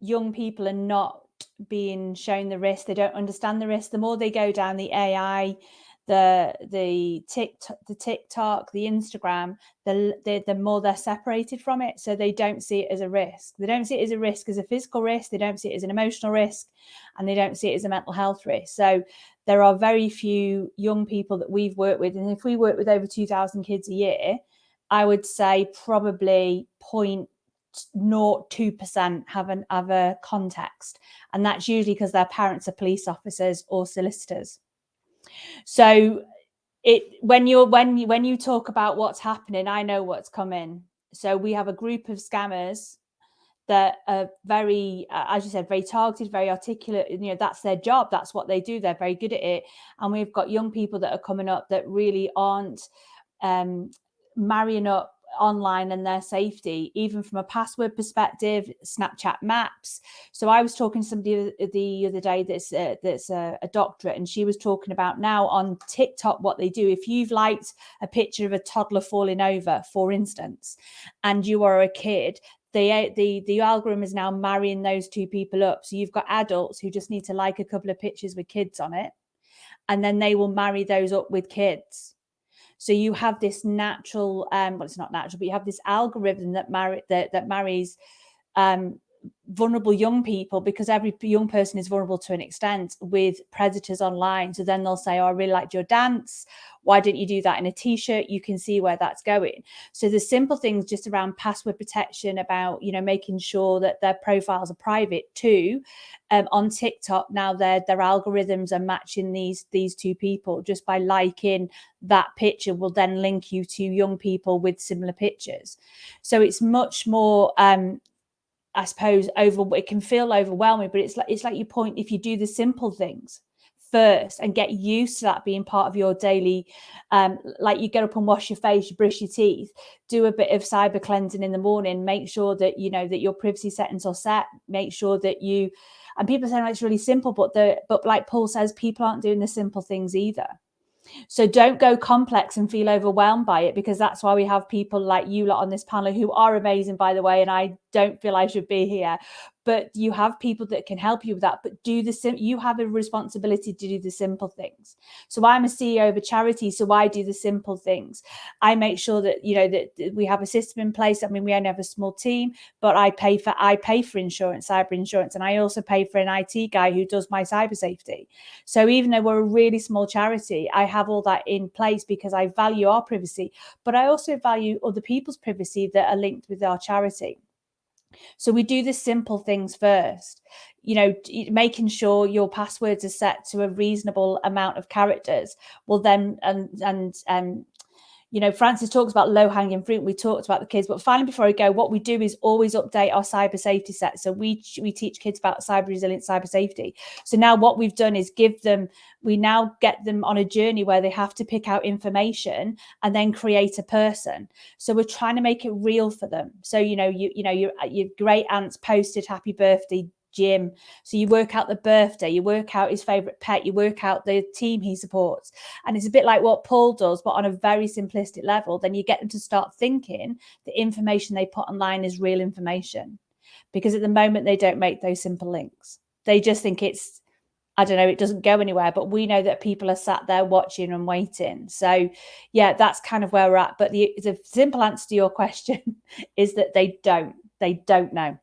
young people are not being shown the risk. They don't understand the risk. The more they go down the AI, the TikTok, the Instagram, the more they're separated from it. So they don't see it as a risk. They don't see it as a risk, as a physical risk. They don't see it as an emotional risk, and they don't see it as a mental health risk. So there are very few young people that we've worked with. And if we work with over 2,000 kids a year, I would say probably 0.02% have a context. And that's usually because their parents are police officers or solicitors. So when you talk about what's happening, I know what's coming. So we have a group of scammers that are very, as you said, very targeted, very articulate. That's their job. That's what they do. They're very good at it. And we've got young people that are coming up that really aren't marrying up online and their safety, even from a password perspective, Snapchat maps. So I was talking to somebody the other day that's a doctorate, and she was talking about now on TikTok what they do. If you've liked a picture of a toddler falling over, for instance, and you are a kid, the algorithm is now marrying those two people up. So you've got adults who just need to like a couple of pictures with kids on it, and then they will marry those up with kids. So you have this natural, well, it's not natural, but you have this algorithm that marries vulnerable young people, because every young person is vulnerable to an extent, with predators online. So then they'll say, oh, I really liked your dance. Why didn't you do that in a t-shirt? You can see where that's going. So the simple things just around password protection, about, you know, making sure that their profiles are private too. On TikTok now, their algorithms are matching these two people just by liking that picture, will then link you to young people with similar pictures. So it's much more I suppose it can feel overwhelming, but it's like you point, if you do the simple things first and get used to that being part of your daily, like you get up and wash your face, you brush your teeth, do a bit of cyber cleansing in the morning, make sure that you know that your privacy settings are set, make sure that you, and people say, oh, it's really simple, but like Paul says, people aren't doing the simple things either. So don't go complex and feel overwhelmed by it, because that's why we have people like you lot on this panel, who are amazing, by the way, and I don't feel I should be here. But you have people that can help you with that. But you have a responsibility to do the simple things. So I'm a CEO of a charity, so I do the simple things. I make sure that, you know, that we have a system in place. I mean, we only have a small team, but I pay for insurance, cyber insurance, and I also pay for an IT guy who does my cyber safety. So even though we're a really small charity, I have all that in place because I value our privacy, but I also value other people's privacy that are linked with our charity. So we do the simple things first, you know, making sure your passwords are set to a reasonable amount of characters. Well, then, you know, Francis talks about low-hanging fruit. We talked about the kids, but finally, before I go, what we do is always update our cyber safety set. So we teach kids about cyber resilience, cyber safety. So now what we've done is we now get them on a journey where they have to pick out information and then create a person. So we're trying to make it real for them. So, you know, your great aunt's posted happy birthday, Jim. So you work out the birthday, you work out his favorite pet, you work out the team he supports. And it's a bit like what Paul does, but on a very simplistic level. Then you get them to start thinking the information they put online is real information. Because at the moment, they don't make those simple links. They just think it's, I don't know, it doesn't go anywhere. But we know that people are sat there watching and waiting. So yeah, that's kind of where we're at. But the simple answer to your question is that they don't know.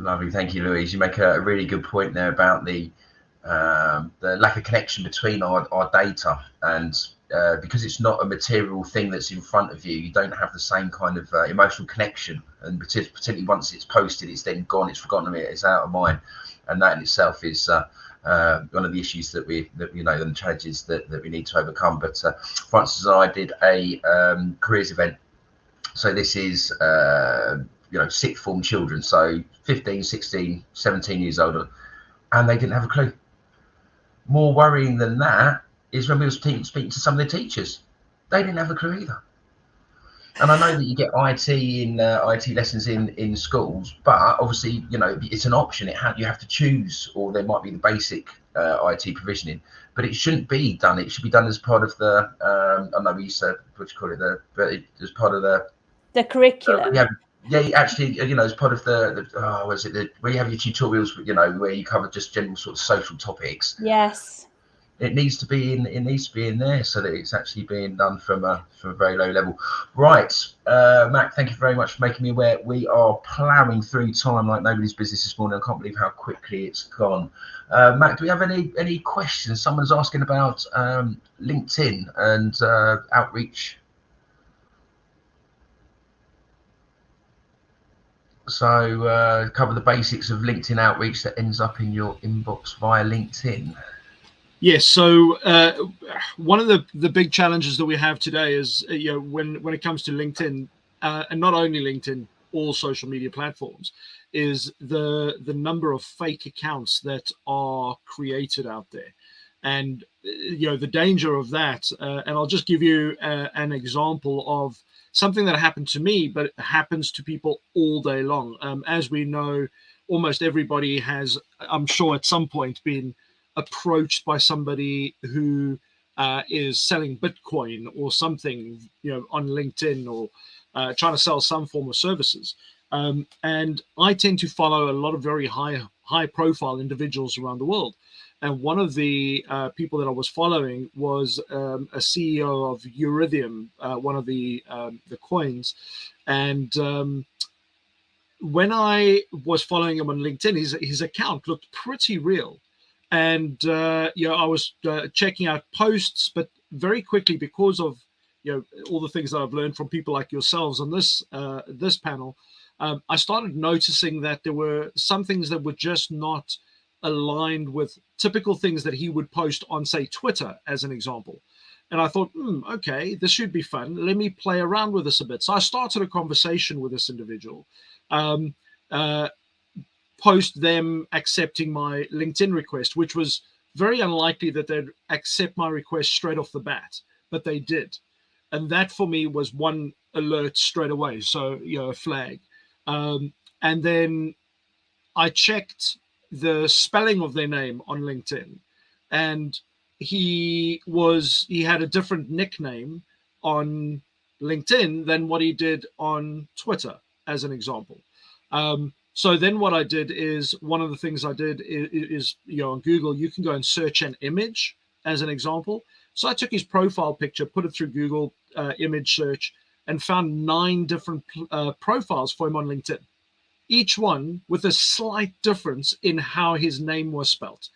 Lovely, thank you, Louise. You make a really good point there about the lack of connection between our data, and because it's not a material thing that's in front of you, you don't have the same kind of emotional connection. And particularly once it's posted, it's then gone, it's forgotten, it's out of mind, and that in itself is one of the issues that we know, and the challenges that we need to overcome. But Francis and I did a careers event. So this is you know, sixth form children, so 15, 16, 17 years old, and they didn't have a clue. More worrying than that is when we were speaking to some of the teachers, they didn't have a clue either. And I know that you get IT in IT lessons in schools, but obviously, you know, it's an option. You have to choose, or there might be the basic IT provisioning, but it shouldn't be done. It should be done as part of the I know we used to, what do you call it, as part of the curriculum. Yeah, actually, you know, as part of where you have your tutorials, you know, where you cover just general sort of social topics. Yes. It needs to be in. It needs to be in there so that it's actually being done from a very low level. Right, Mac, thank you very much for making me aware. We are ploughing through time like nobody's business this morning. I can't believe how quickly it's gone. Mac, do we have any questions? Someone's asking about LinkedIn and outreach. So cover the basics of LinkedIn outreach that ends up in your inbox via LinkedIn. Yes. So one of the big challenges that we have today is, you know, when it comes to LinkedIn, and not only LinkedIn, all social media platforms, is the number of fake accounts that are created out there. And the danger of that, and I'll just give you an example of something that happened to me, but it happens to people all day long. As we know, almost everybody has, I'm sure, at some point been approached by somebody who is selling Bitcoin or something, on LinkedIn, or trying to sell some form of services. And I tend to follow a lot of very high profile individuals around the world. And one of the people that I was following was a CEO of Ethereum, one of the coins. And when I was following him on LinkedIn, his account looked pretty real. And I was checking out posts, but very quickly, because of all the things that I've learned from people like yourselves on this panel, I started noticing that there were some things that were just not aligned with typical things that he would post on, say, Twitter, as an example. And I thought, okay, this should be fun. Let me play around with this a bit. So I started a conversation with this individual, post them accepting my LinkedIn request, which was very unlikely that they'd accept my request straight off the bat, but they did. And that for me was one alert straight away. So, a flag. And then I checked the spelling of their name on LinkedIn, and he had a different nickname on LinkedIn than what he did on Twitter, as an example. So then what I did is, one of the things I did is on Google, you can go and search an image, as an example. So I took his profile picture, put it through Google image search, and found 9 different profiles for him on LinkedIn, each one with a slight difference in how his name was spelt.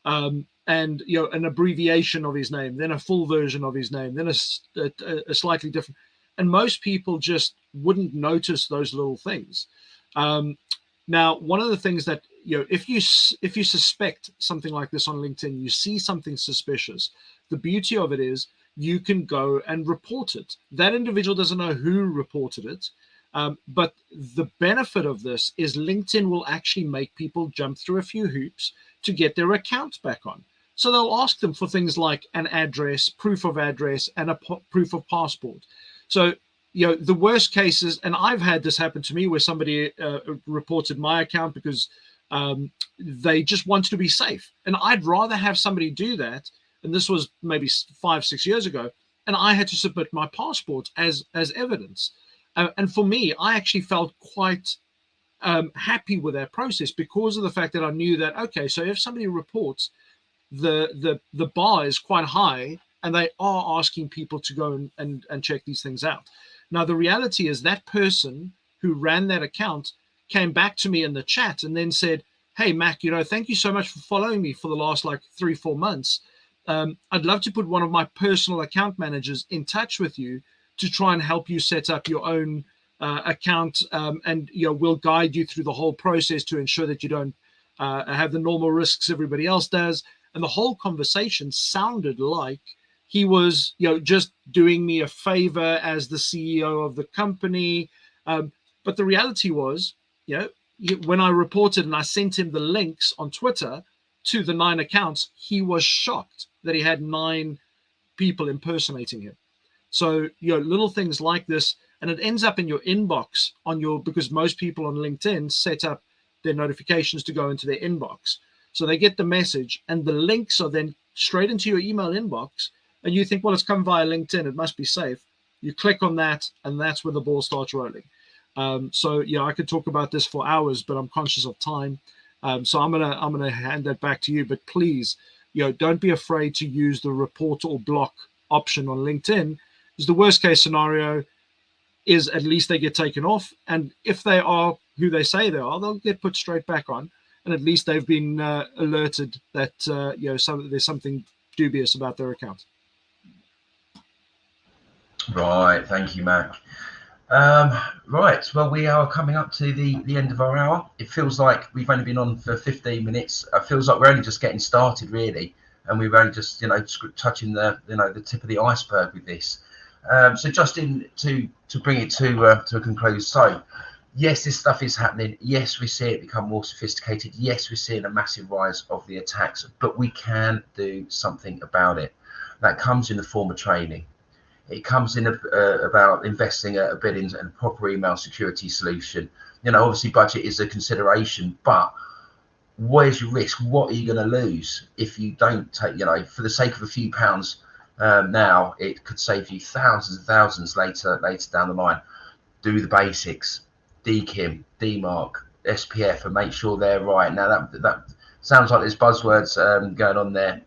And an abbreviation of his name, then a full version of his name, then a slightly different. And most people just wouldn't notice those little things. Now, one of the things that, if you suspect something like this on LinkedIn, you see something suspicious, the beauty of it is you can go and report it. That individual doesn't know who reported it. But the benefit of this is LinkedIn will actually make people jump through a few hoops to get their accounts back on. So they'll ask them for things like an address, proof of address, and a proof of passport. So, the worst cases, and I've had this happen to me, where somebody reported my account because they just wanted to be safe. And I'd rather have somebody do that, and this was maybe 5-6 years ago, and I had to submit my passport as evidence. And for me, I actually felt quite happy with that process, because of the fact that I knew that, okay, so if somebody reports, the bar is quite high, and they are asking people to go and check these things out. Now, the reality is that person who ran that account came back to me in the chat and then said, hey, Mac, thank you so much for following me for the last 3-4 months. I'd love to put one of my personal account managers in touch with you to try and help you set up your own account, and we'll guide you through the whole process to ensure that you don't have the normal risks everybody else does. And the whole conversation sounded like he was just doing me a favor as the CEO of the company. But the reality was, when I reported and I sent him the links on Twitter to the 9 accounts, he was shocked that he had 9 people impersonating him. So, little things like this, and it ends up in your inbox because most people on LinkedIn set up their notifications to go into their inbox. So they get the message, and the links are then straight into your email inbox. And you think, well, it's come via LinkedIn, it must be safe. You click on that, and that's where the ball starts rolling. So I could talk about this for hours, but I'm conscious of time. So I'm gonna hand that back to you. But please, don't be afraid to use the report or block option on LinkedIn. Because the worst case scenario is at least they get taken off, and if they are who they say they are, they'll get put straight back on, and at least they've been alerted that there's something dubious about their account. Right, thank you, Mac. Right, well, we are coming up to the end of our hour. It feels like we've only been on for 15 minutes. It feels like we're only just getting started, really, and we've only just touching the tip of the iceberg with this. So just to bring it to a conclusion. So yes, this stuff is happening. Yes, we see it become more sophisticated. Yes, we're seeing a massive rise of the attacks, but we can do something about it. That comes in the form of training. It comes in about investing a bit in a proper email security solution. You know, obviously budget is a consideration, but where's your risk? What are you going to lose if you don't take, you know, for the sake of a few pounds now, it could save you thousands and thousands later down the line. Do the basics, DKIM, DMARC, SPF, and make sure they're right. Now that sounds like there's buzzwords going on there,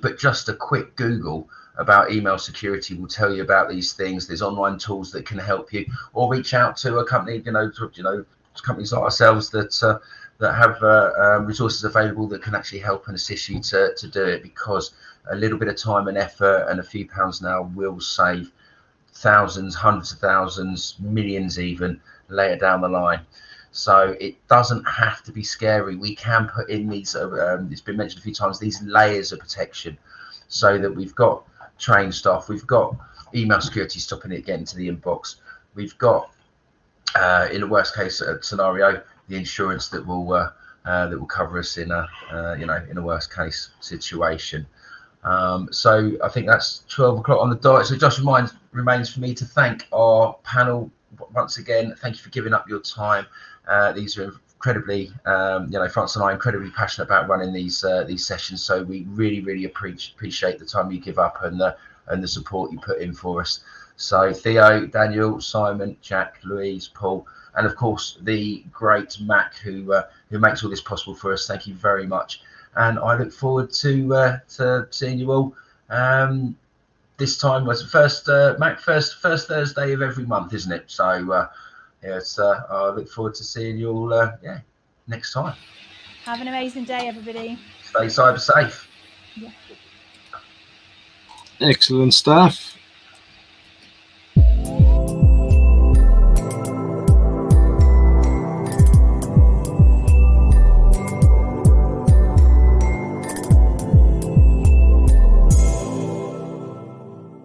but just a quick Google about email security will tell you about these things. There's online tools that can help you, or reach out to a company, companies like ourselves that have resources available that can actually help and assist you to do it, because a little bit of time and effort and a few pounds now will save thousands, hundreds of thousands, millions even later down the line. So it doesn't have to be scary. We can put in these, it's been mentioned a few times, these layers of protection, so that we've got trained staff, we've got email security stopping it getting to the inbox, we've got, in a worst case scenario, the insurance that will cover us in a in a worst case situation. So I think that's 12 o'clock on the dot. So just remains for me to thank our panel once again. Thank you for giving up your time. These are incredibly, Francis and I are incredibly passionate about running these sessions. So we really appreciate the time you give up and the support you put in for us. So Theo, Daniel, Simon, Jack, Louise, Paul, and of course the great Mac who makes all this possible for us. Thank you very much. And I look forward to seeing you all. This time was first Thursday of every month, isn't it? So yes, I look forward to seeing you all next time. Have an amazing day, everybody. Stay cyber safe. Excellent stuff.